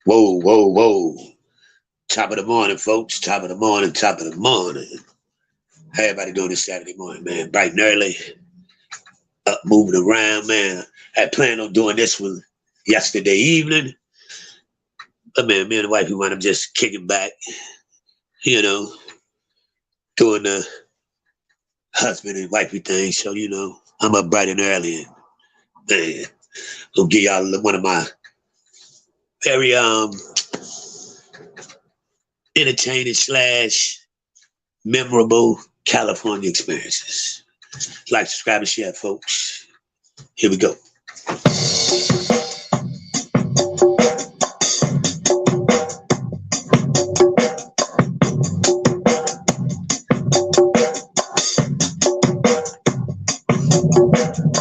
Whoa, whoa, whoa. Top of the morning, folks. Top of the morning, top of the morning. How everybody doing this Saturday morning, man? Bright and early, up moving around, man. I had planned on doing this one yesterday evening. But man, me and the wife, we wound up just kicking back, you know, doing the husband and wifey thing. So, I'm up bright and early and man, gonna give y'all one of my very entertaining slash memorable California experiences. Like, subscribe, and share, folks. Here we go.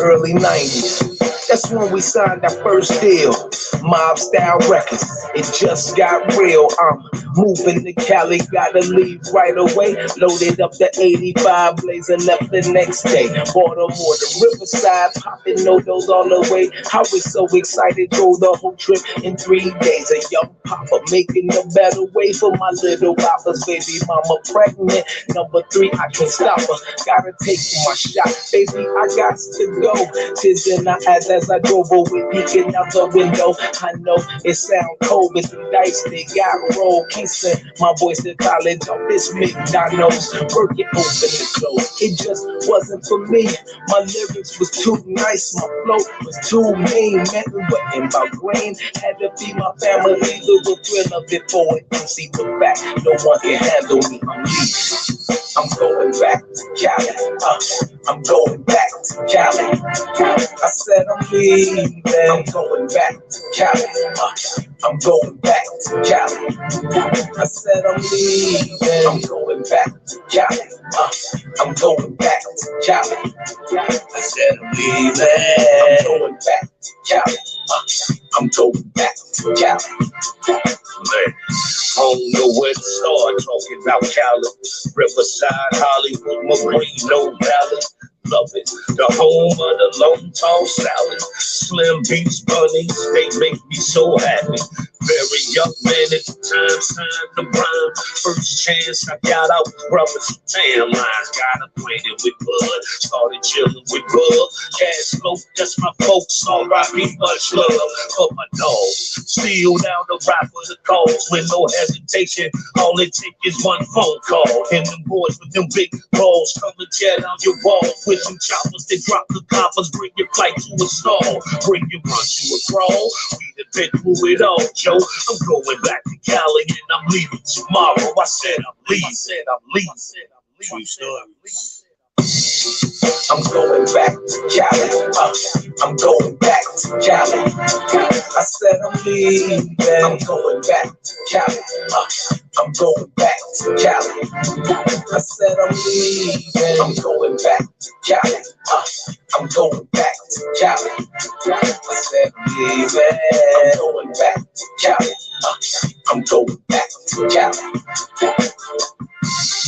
Early 90s. That's when we signed our first deal. Mob Style Records. It just got real. I'm moving to Cali, gotta leave right away. Loaded up the 85 Blazer, left the next day. Baltimore to Riverside, popping no-dos all the way. I was so excited, drove the whole trip in 3 days. A young papa making a better way for my little papa's baby mama pregnant. Number 3, I can't stop her. Gotta take my shot, baby. I got to go. Tis in the eyes as I drove away, peeking out the window. I know it sound cold, but the dice they got rolled. Can't send my boys to college on this McDonald's. Working open and close. It just wasn't for me. My lyrics was too nice, my flow was too mean. Nothing but about grain. Had to feed my family. Little thrill of it for it. MC the back. No one can handle me. I'm leaving. I'm going back to Cali. I'm going back to Cali. I said I'm leaving. I'm going back to Cali. I'm going back to Cali. I said I'm leaving. I'm going back to Cali. I'm going back to Cali. I said I'm leaving. I'm going back to Cali. I'm going back to Cali. Man, I don't know where to start talking about Cali. Riverside, Hollywood, Marino Valley. Love it. The home of the long tall salad. Slim beach bunnies, they make me so happy. Very young man at the time, signed the rhyme. First chance I got out, brothers tan lines. Got acquainted with Bud, started chilling with Bud. Cash flow, that's my folks. R.I.P. much love for my dog. Still down the ride for the cause with no hesitation. All it takes is one phone call. And them boys with them big balls come to tear down your walls with them choppers. They drop the coppers, bring your fight to a stall, bring your run to a crawl. We done been through it all, Joe. I'm going back to Cali and I'm leaving tomorrow. I said I'm leaving. True story. I'm going back to Cali. I'm going back to Cali. I said I'm leaving. I'm going back to Cali. I'm going back to Cali. I said I'm leaving. I'm going back to Cali. I'm going back to Cali. I said I'm leaving. I'm going back to Cali. I'm going back to Cali.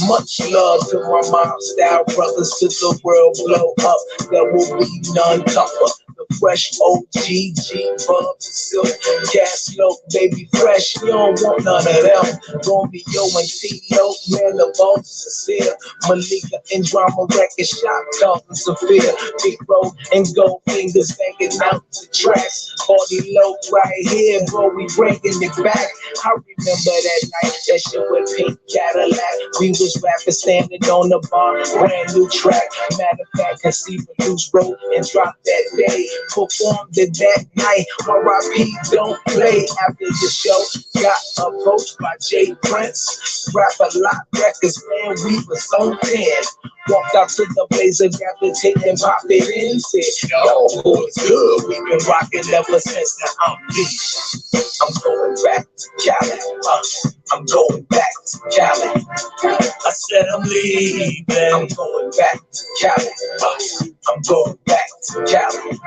Much love to my Mob Style brothers, to the world blow up. There will be none tougher. The fresh OG, G-Bub, Silk, Cash Low, baby fresh. You don't want none of them. Romeo and T.O., man, the bones are sincere. Malika and Drama Record Shop, talking Sophia. Big Road and Gold Fingers banging out the tracks. Party low right here, bro, we bringing it back. I remember that night, that shit with Pink Cadillac. We was rapping, standing on the bar, brand new track. Matter of fact, conceive a loose road and drop that day. Performed it that night. R.I.P. don't play. After the show, got approached by Jay Prince. Rap a lot records, man, we was on 10. Walked out to the Blazer, grabbed the tape and popped it in. Said, yo, boys, good. We've been rocking ever since. Now I'm leaving. I'm going back to Cali. I'm going back to Cali. I said I'm leaving. I'm going back to Cali. I'm going back to Cali.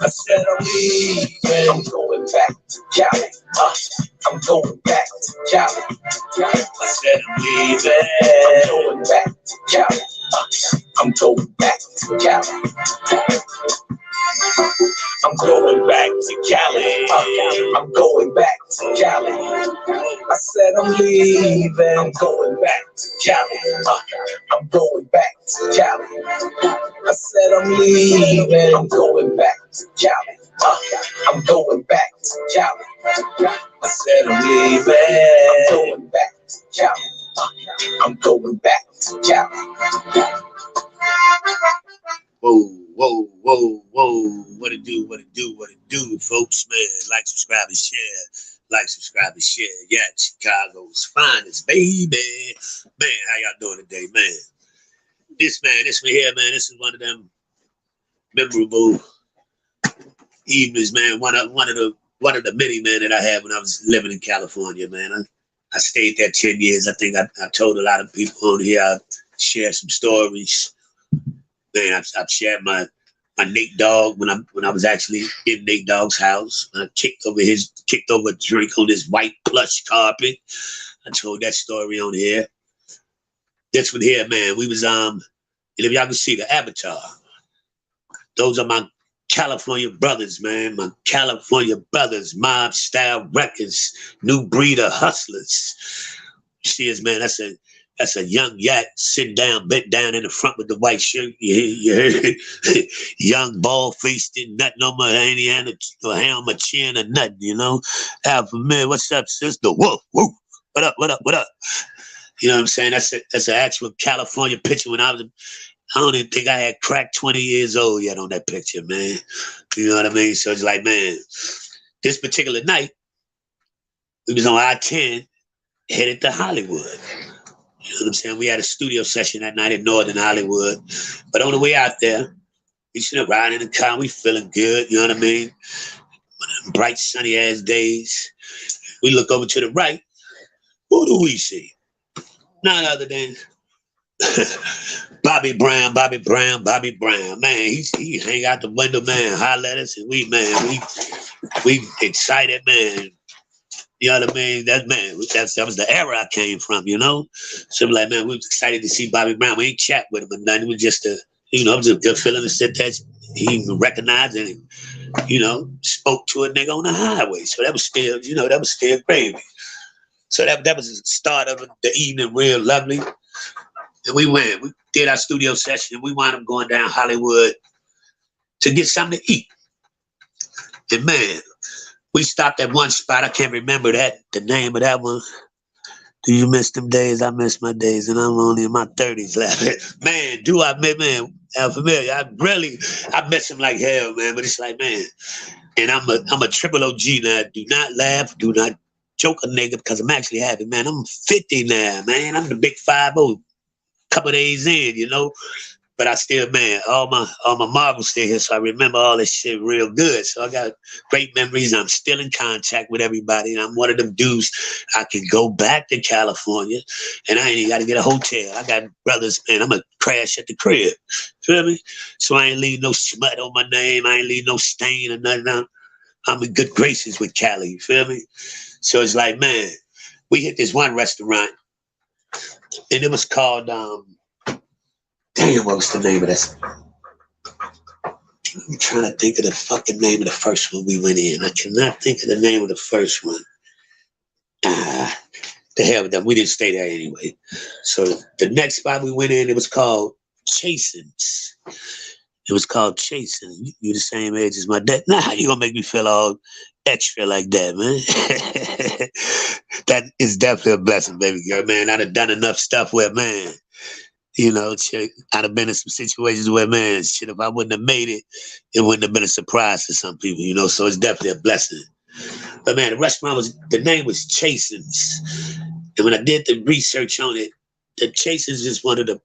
I said I'm leaving. I'm going back to Cali. I'm going back to Cali. I said I'm leaving. I'm going back to Cali. I'm going back to Cali. I'm going back to Cali. I'm going back to Cali. said I'm leaving, I'm going back to Cali. I'm going back to Cali. I said I'm leaving, I'm going back to Cali. I'm going back to Cali. I said I'm leaving, I'm going back to Cali. I'm going back to Cali. Whoa, whoa, whoa, whoa. What it do, what it do, what it do, folks, man. Like, subscribe, and share. Like, subscribe, and share. Yeah, Chicago's finest, baby. Man, how y'all doing today, man? This one here, man, this is one of them memorable evenings, man. One of the many, man, that I had when I was living in California, man. I stayed there 10 years. I think I told a lot of people on here. I shared some stories. Man, I've shared my Nate Dogg when I was actually in Nate Dogg's house. I kicked over a drink on this white plush carpet. I told that story on here. This one here, man, we was and if y'all can see the avatar, those are my California brothers, man. My California brothers, Mob Style Records, New Breed of Hustlers. You see us, man, that's a young yak sitting down, bent down in the front with the white shirt. You heard it? Young, bald-faced, nothing on my hand, a hand on my chin or nothing, you know? Alpha man, what's up, sister? Whoa, whoa, what up, what up, what up? You know what I'm saying? That's an actual California picture when I don't even think I had cracked 20 years old yet on that picture, man. You know what I mean? So it's like, man, this particular night, we was on I-10, headed to Hollywood. You know what I'm saying? We had a studio session that night in Northern Hollywood. But on the way out there, we should have riding in the car. We feeling good, you know what I mean? Bright, sunny ass days. We look over to the right. Who do we see? None other than Bobby Brown. Man, he hang out the window, man, holler at us, and we excited, man. You know what I mean? That was the era I came from, you know? So I'm like, man, we was excited to see Bobby Brown. We ain't chat with him or nothing. It was just it was a good feeling to sit there. He recognized and, spoke to a nigga on the highway. So that was still, gravy. So that was the start of the evening, real lovely. And we did our studio session, and we wound up going down Hollywood to get something to eat. And man, we stopped at one spot. I can't remember the name of that one. Do you miss them days? I miss my days, and I'm only in my 30s left. Man, do I miss, man? Familiar. I miss him like hell, man. But it's like, man, and I'm a triple OG now. Do not laugh. Do not joke a nigga because I'm actually happy, man. I'm 50 now, man. I'm the big 5-0. Couple days in, you know. But I still, man, all my marbles still here, so I remember all this shit real good. So I got great memories. I'm still in contact with everybody, and I'm one of them dudes. I can go back to California, and I ain't even got to get a hotel. I got brothers, man. I'm gonna crash at the crib. Feel me? So I ain't leave no smut on my name. I ain't leave no stain or nothing. I'm in good graces with Cali. You feel me? So it's like, man, we hit this one restaurant, and it was called damn, what was the name of this? I'm trying to think of the fucking name of the first one we went in. I cannot think of the name of the first one. The hell with that. We didn't stay there anyway. So the next spot we went in, it was called Chasen's. It was called Chasen. You the same age as my dad. Now, how you gonna make me feel all extra like that, man? That is definitely a blessing, baby girl, man. I'd have done enough stuff where, man, shit, I'd have been in some situations where, man, shit, if I wouldn't have made it, it wouldn't have been a surprise to some people, so it's definitely a blessing. But, man, the restaurant the name was Chasen's. And when I did the research on it, the Chasen's is one of the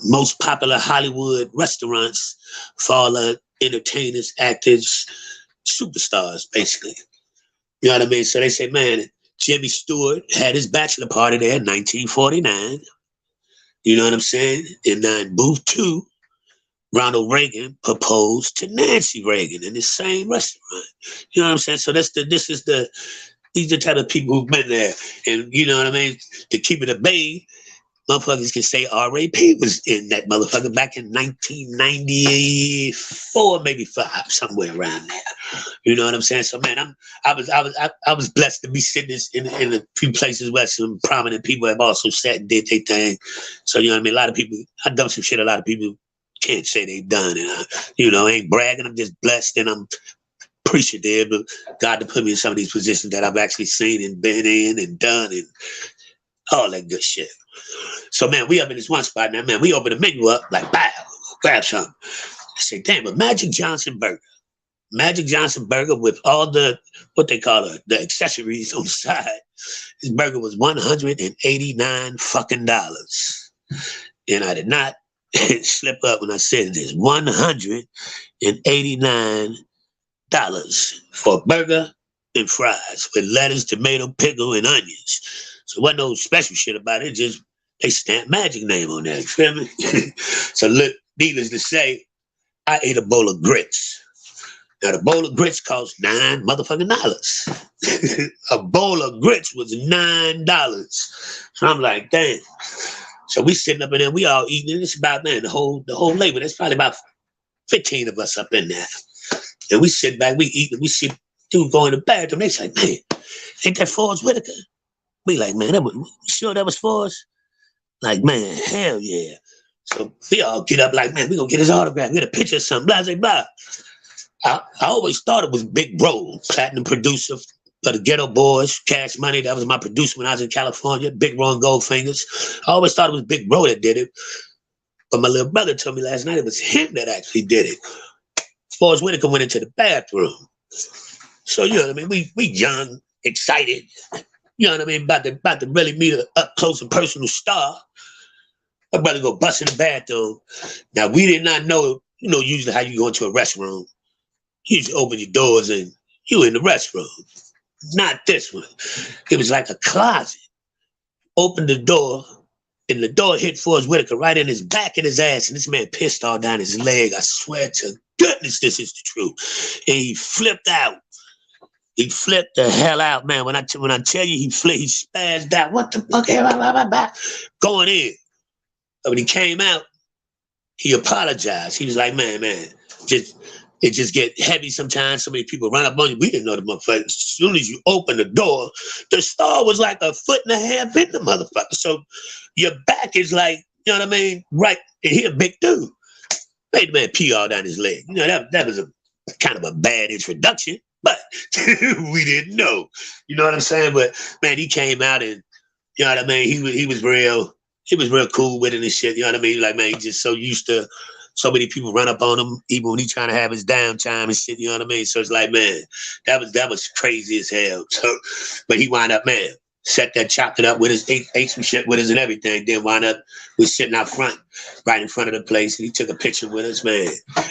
most popular Hollywood restaurants for all the entertainers, actors, superstars, basically. You know what I mean? So they say, man, Jimmy Stewart had his bachelor party there in 1949. You know what I'm saying? In Booth 2, Ronald Reagan proposed to Nancy Reagan in the same restaurant. You know what I'm saying? So these are the type of people who've been there. And you know what I mean? To keep it a bay, motherfuckers can say R.A.P. was in that motherfucker back in 1994, maybe 5, somewhere around there. You know what I'm saying? So man, I was blessed to be sitting in a few places where some prominent people have also sat and did their thing. So you know what I mean? A lot of people, I've done some shit a lot of people can't say they've done, and I ain't bragging. I'm just blessed, and I'm appreciative of God to put me in some of these positions that I've actually seen and been in and done and all that good shit. So man, we up in this one spot now, man. We open the menu up like, bow, grab something. I say, damn, a Magic Johnson burger. Magic Johnson burger with all the, what they call it, the accessories on the side. This burger was $189 fucking dollars. And I did not slip up when I said this. $189 for a burger and fries with lettuce, tomato, pickle, and onions. So wasn't no special shit about it. Just they stamped Magic name on there. You feel me? So look, needless to say, I ate a bowl of grits. Now the bowl of grits cost $9 motherfucking dollars. A bowl of grits was $9. So I'm like, damn. So we sitting up in there, we all eating, and it's about, man, the whole label. There's probably about 15 of us up in there. And we sit back, we eat, and we see dude going to the bathroom. They say, man, ain't that FOREST WHITAKER? We like, man, you sure that was FOREST? Like, man, hell yeah. So we all get up like, man, we gonna get his autograph, get a picture of something, blah, blah, blah. I always thought it was Big Bro, platinum producer for the Ghetto Boys, Cash Money. That was my producer when I was in California, Big Ron Goldfingers. I always thought it was Big Bro that did it. But my little brother told me last night it was him that actually did it. FOREST WHITAKER went into the bathroom. So, you know what I mean? We young, excited, you know what I mean, about to really meet an up close and personal star. My brother go bust in the bathroom. Now, we did not know, usually how you go into a restroom. You just open your doors and you in the restroom. Not this one. It was like a closet. Opened the door, and the door hit FOREST WHITAKER right in his back and his ass, and this man pissed all down his leg. I swear to goodness, this is the truth. And he flipped out. He flipped the hell out, man. When I tell you he spazzed out. What the fuck? Going in. But when he came out, he apologized. He was like, man, it just get heavy sometimes. So many people run up on you. We didn't know the motherfucker. As soon as you open the door, the star was like 1.5 foot in the motherfucker. So your back is like, you know what I mean? Right. And he a big dude. Made the man pee all down his leg. That was a kind of a bad introduction, but we didn't know. You know what I'm saying? But man, he came out and, you know what I mean? He was real cool with it and shit. You know what I mean? Like, man, he's just so used to so many people run up on him, even when he's trying to have his downtime and shit, you know what I mean? So it's like, man, that was crazy as hell. So, but he wound up, man, chopped it up with us, ate some shit with us and everything. Then wound up, we sitting out front, right in front of the place, and he took a picture with us, man.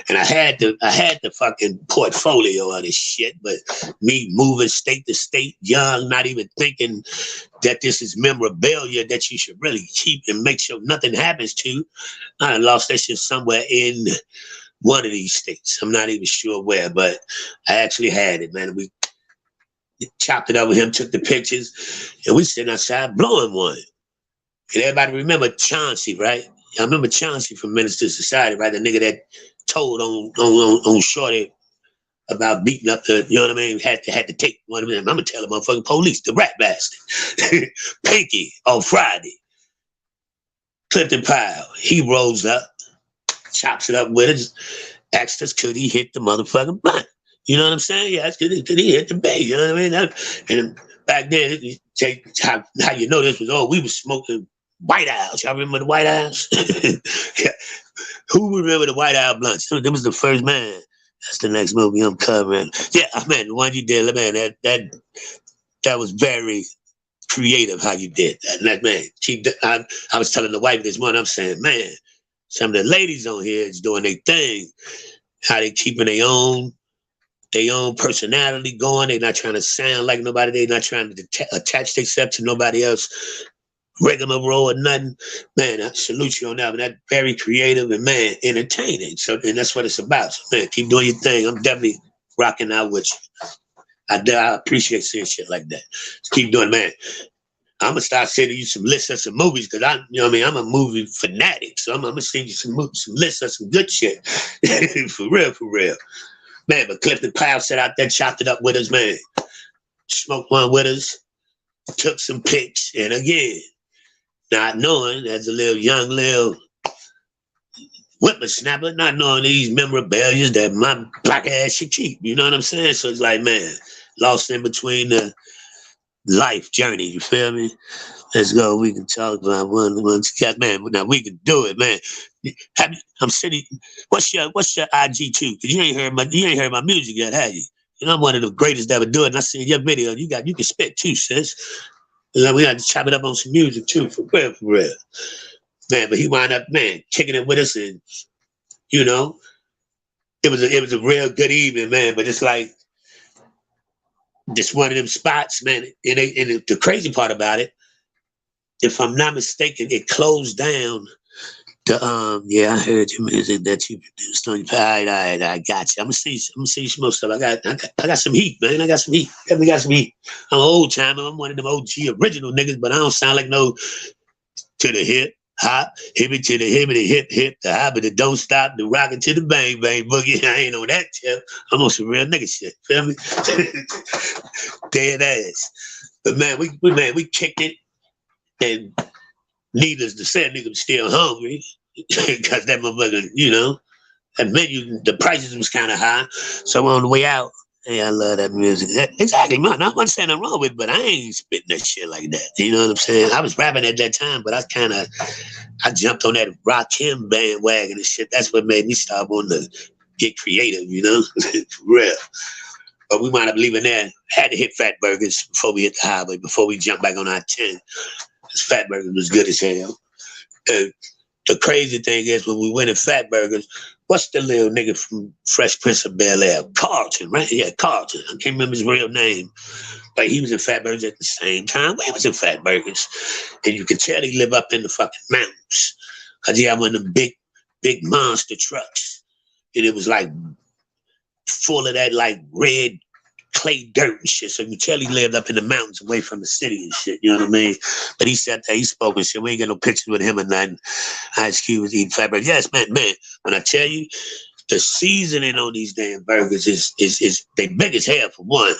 And I had the fucking portfolio of this shit, but me moving state to state, young, not even thinking that this is memorabilia that you should really keep and make sure nothing happens to. I lost that shit somewhere in one of these states. I'm not even sure where, but I actually had it, man. We chopped it up with him, took the pictures, and we sitting outside blowing one. And everybody remember Chauncey, right? I remember Chauncey from Minister Society, right? The nigga that told on Shorty about beating up the, you know what I mean? Had to take one of them. I'm gonna tell the motherfucking police, the rat bastard. Pinky on Friday. Clifton Powell, he rolls up, chops it up with us, asked us, could he hit the motherfucking blunt? You know what I'm saying? Yeah, could he hit the bay? You know what I mean? And back then, how you know this was, we was smoking White Owls. Y'all remember the White Owls? Yeah. Who remember the White Owl blunts? That was the first, man. That's the next movie I'm covering. Yeah, man, the one you did, man, that was very creative how you did that. And that, man, I was telling the wife this morning, I'm saying, man, some of the ladies on here is doing their thing. How they keeping their own personality going. They're not trying to sound like nobody. They're not trying to attach themselves to nobody else. Rigmarole or nothing. Man, I salute you on that. But that's very creative and, man, entertaining. So, and that's what it's about. So, man, keep doing your thing. I'm definitely rocking out with you. I appreciate seeing shit like that. Just keep doing it, man. I'm gonna start sending you some lists of some movies because you know what I mean. I'm a movie fanatic, so I'm gonna send you some lists of some good shit. For real, man. But Clifton Powell sat out there, chopped it up with us, man. Smoked one with us, took some pics, and again, not knowing as a little whippersnapper, not knowing these memorabilia that my black ass should keep. You know what I'm saying? So it's like, man, lost in between the life journey. You feel me? Let's go. We can talk about one. Man, now we can do it, man. I'm sitting. What's your IG too? Cause you ain't heard my music yet, have you? You know I'm one of the greatest that ever do it. And I seen your video. You can spit too, sis. We got to chop it up on some music too, for real. Man, but he wound up, man, kicking it with us, and you know, it was a real good evening, man. But it's like just one of them spots, man. And the crazy part about it, if I'm not mistaken, it closed down. I heard your music that you produced on your pad. I got you. I'm gonna see some more stuff. I got some heat, man. I got some heat. Definitely got some heat. I'm an old timer. I'm one of them OG original niggas, but I don't sound like no to the hip. Hop, hip it to the hip, the hip, the hop, the don't stop, the rockin' to the bang, bang, boogie. I ain't on that tip. I'm on some real nigga shit. Feel me? Dead ass. But man, we kicked it, and needless to say, nigga was still hungry because that motherfucker, you know, that menu, the prices was kind of high. So on the way out, hey, I love that music. Exactly, man. I'm not saying I'm wrong with it, but I ain't spitting that shit like that. You know what I'm saying? I was rapping at that time, but I jumped on that Rakim bandwagon and shit. That's what made me start wanting to get creative, you know? For real. But we wound up leaving there. Had to hit Fat Burgers before we hit the highway, before we jumped back on our 10. Fat Burgers was good as hell. And the crazy thing is, when we went to Fat Burgers, what's the little nigga from Fresh Prince of Bel-Air? Carlton, right? Yeah, Carlton. I can't remember his real name. But he was in Fat Burgers at the same time. We was in Fat Burgers. And you could tell he lived up in the fucking mountains. Because he had one of them big monster trucks. And it was like full of that like red clay dirt and shit. So you tell he lived up in the mountains away from the city and shit. You know what I mean? But he sat there, he spoke and shit. We ain't got no pictures with him or nothing. Ice Cube was eating Fat Burgers. Yes, man, when I tell you, the seasoning on these damn burgers is they big as hell for one.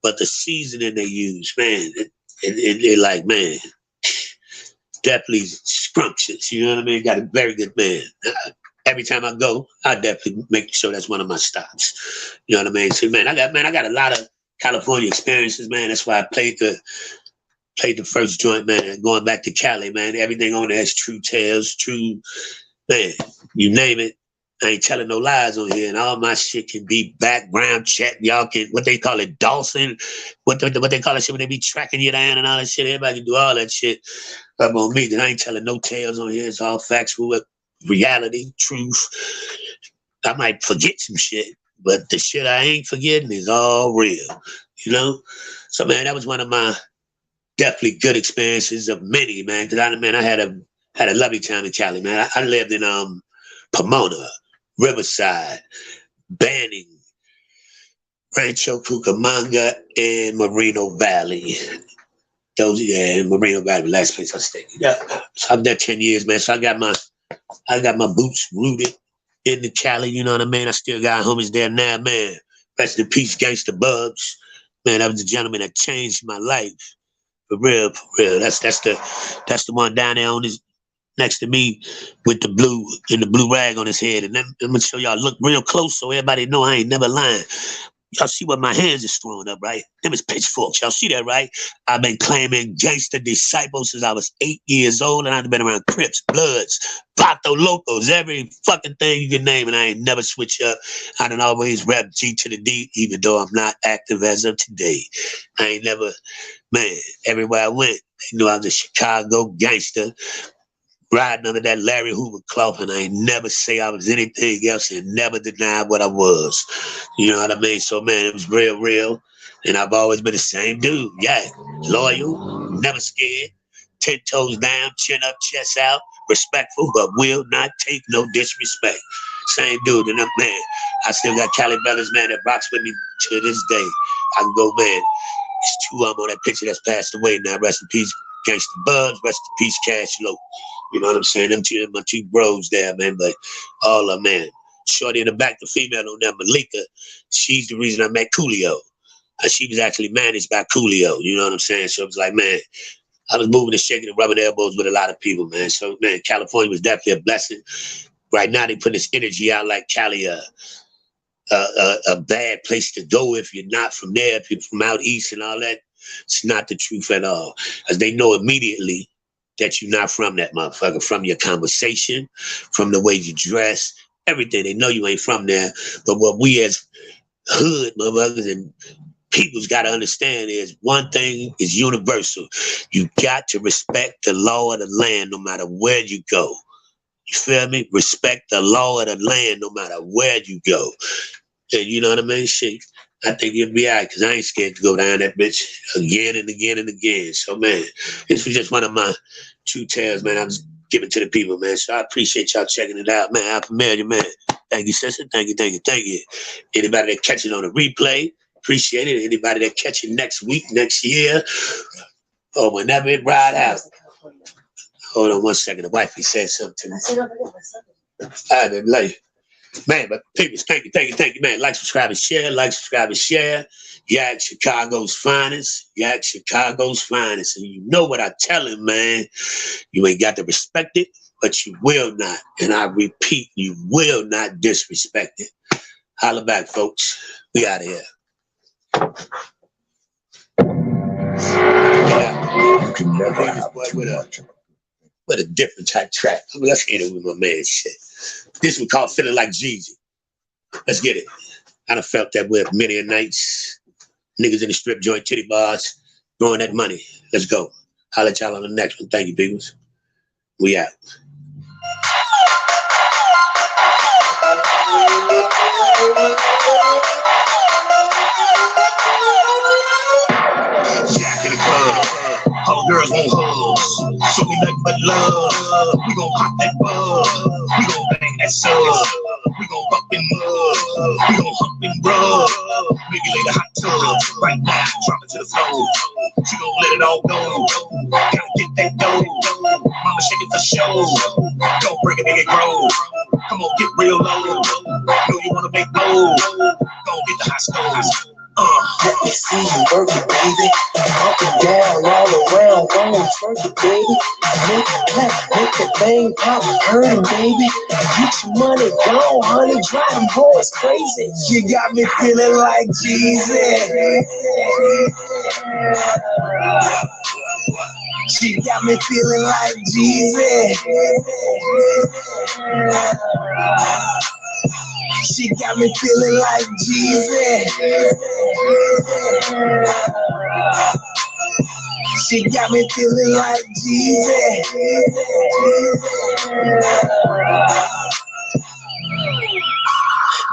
But the seasoning they use, man, it like, man, definitely scrumptious. You know what I mean? Got a very good man. Every time I go, I definitely make sure that's one of my stops. You know what I mean? So, man, I got a lot of California experiences, man. That's why I played the first joint, man. And going back to Cali, man, everything on there is true tales, true, man, you name it. I ain't telling no lies on here, and all my shit can be background check. Y'all can, what they call it, Dawson, what they call it shit when they be tracking you down and all that shit. Everybody can do all that shit up on me. Then I ain't telling no tales on here. It's all factual, reality, truth. I might forget some shit, but the shit I ain't forgetting is all real, you know? So, man, that was one of my definitely good experiences of many, man. Because I had a lovely time in Cali, man. I lived in Pomona, Riverside, Banning, Rancho Cucamonga, and Moreno Valley. In Moreno Valley, the last place I stayed. Yeah. So I've done 10 years, man. So I got my boots rooted in the Cali, you know what I mean? I still got homies there now, man. Rest in peace, Gangsta Bugs. Man, that was the gentleman that changed my life. For real, for real. That's the one down there on his next to me with the blue rag on his head. And I'm gonna show y'all, look real close so everybody know I ain't never lying. Y'all see what my hands is throwing up, right? Them is pitchforks. Y'all see that, right? I've been claiming gangster disciples since I was 8 years old, and I've been around Crips, Bloods, Vato Locos, every fucking thing you can name, and I ain't never switch up. I done always rap G to the D, even though I'm not active as of today. I ain't never, man, everywhere I went, they knew I was a Chicago gangster, riding under that Larry Hoover cloth, and I ain't never say I was anything else and never denied what I was. You know what I mean? So, man, it was real. And I've always been the same dude. Yeah, loyal, never scared, 10 toes down, chin up, chest out, respectful, but will not take no disrespect. Same dude. And man, I still got Cali brothers, man, that rocks with me to this day. I can go, man. It's two of them on that picture that's passed away now. Rest in peace. Gangsta Bugs, rest in peace, Cash Low. You know what I'm saying? Them two, my two bros there, man. But all of man, shorty in the back, the female on there, Malika. She's the reason I met Coolio. She was actually managed by Coolio. You know what I'm saying? So it was like, man, I was moving and shaking and rubbing elbows with a lot of people, man. So man, California was definitely a blessing. Right now, they put this energy out like Cali, a bad place to go if you're not from there, people from out east and all that. It's not the truth at all, as they know immediately that you're not from that motherfucker, from your conversation, from the way you dress, everything. They know you ain't from there. But what we as hood motherfuckers and people's got to understand is one thing is universal. You got to respect the law of the land no matter where you go. You feel me? Respect the law of the land no matter where you go. And you know what I mean? Shit, I think you'll be all right because I ain't scared to go down that bitch again and again and again. So, man, this was just one of my true tales, man. I was giving to the people, man. So I appreciate y'all checking it out, man. I'm familiar, man. Thank you, sister. Thank you, thank you, thank you. Anybody that catch it on the replay, appreciate it. Anybody that catch it next week, next year, or whenever it ride out. Hold on one second. The wifey said something to me. I didn't like. Man, but people, thank you, man. Like, subscribe, and share. Like, subscribe, and share. Yak Chicago's finest. Yak Chicago's finest. And you know what I tell him, man. You ain't got to respect it, but you will not. And I repeat, you will not disrespect it. Holla back, folks. We out of here. Yeah. You can never have too much. But a different type track. I mean, let's hit it with my man shit. This one called Feeling Like Jeezy. Let's get it. I done felt that with many a nights. Niggas in the strip joint, titty bars, throwing that money. Let's go. I'll let y'all on the next one. Thank you, peoples. We out. Jack in the club. All the girls want hugs. So we nothing but love. We gon' pop that bug. We gon' bang that sub. We gon' bump and mud. We gon' hump and rub. Maybe lay the hot tub. Right now, drop it to the floor. She gon' let it all go. Gotta get that dough. Mama shake it for show. Don't break it, make it grow. Come on, get real low. Know you wanna make gold. Gon' get the hot stove. Let me see you work it, baby. Up and down, all around, going further, baby. Make it clap, make the thing pop, hurting, baby. Get your money gone, honey, drive them boys crazy. You got me feeling like Jesus. She got me feeling like Jesus. She got me feeling like Jesus. She got me feeling like Jesus.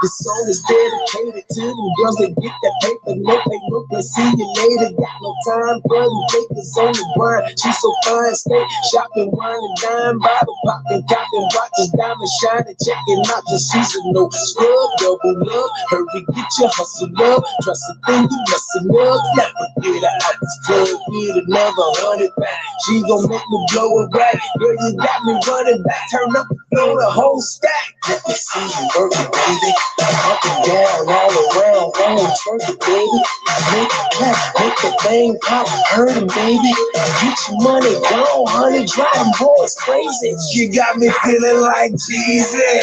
This song is dedicated to them girls that get that paper. No pay, no play, see you later. Got no time for them fakers on the grind. She's so fine, stay shopping, wine and dime, bottle popping, copping watches, diamond shining, checking out the seasonal scrub, double love. Hurry, get your hustle up. Trust the thing you messing up. Never get her out this club, get another 100 back. She gon' make me blow it back. Girl, you got me running back. Turn up, throw the whole stack. Let me see you working, baby. Up and down, all around, going further, baby. Make it clap, make the thing pop, hurting, baby. Get your money gone, honey, drive them boys crazy. You got me feeling like Jesus.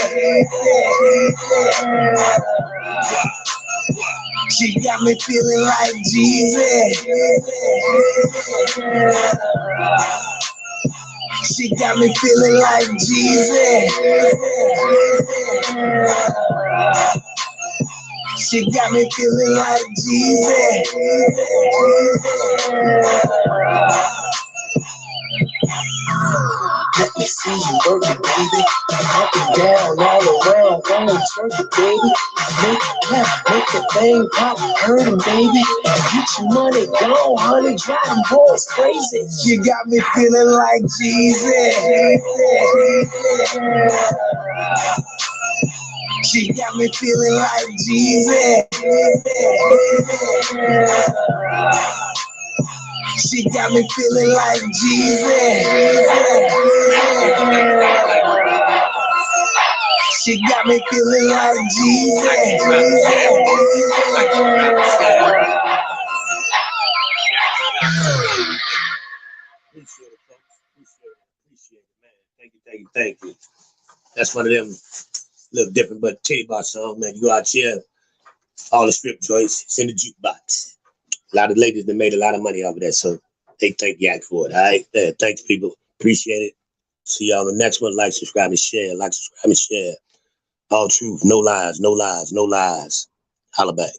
She got me feeling like Jesus. She got me feeling like Jesus. She got me feeling like Jesus. Let me see you working, baby. Up and down, all around, going further, baby. Make it clap, make the thing pop, hurting, baby. Get your money gone, honey, drive them boys crazy. You got me feeling like Jesus. She got me feeling like Jesus. She got me feeling like Jesus. She got me feeling like Jesus. Appreciate it, folks. Appreciate it, man. Thank you. That's one of them little different but titty bar song, man. You go out here, all the strip joints, it's in the jukebox. A lot of ladies that made a lot of money off of that, so they thank Yak for it. All right, thanks, people. Appreciate it. See y'all on the next one. Like, subscribe, and share. Like, subscribe, and share. All truth, no lies, no lies, no lies. Holla back.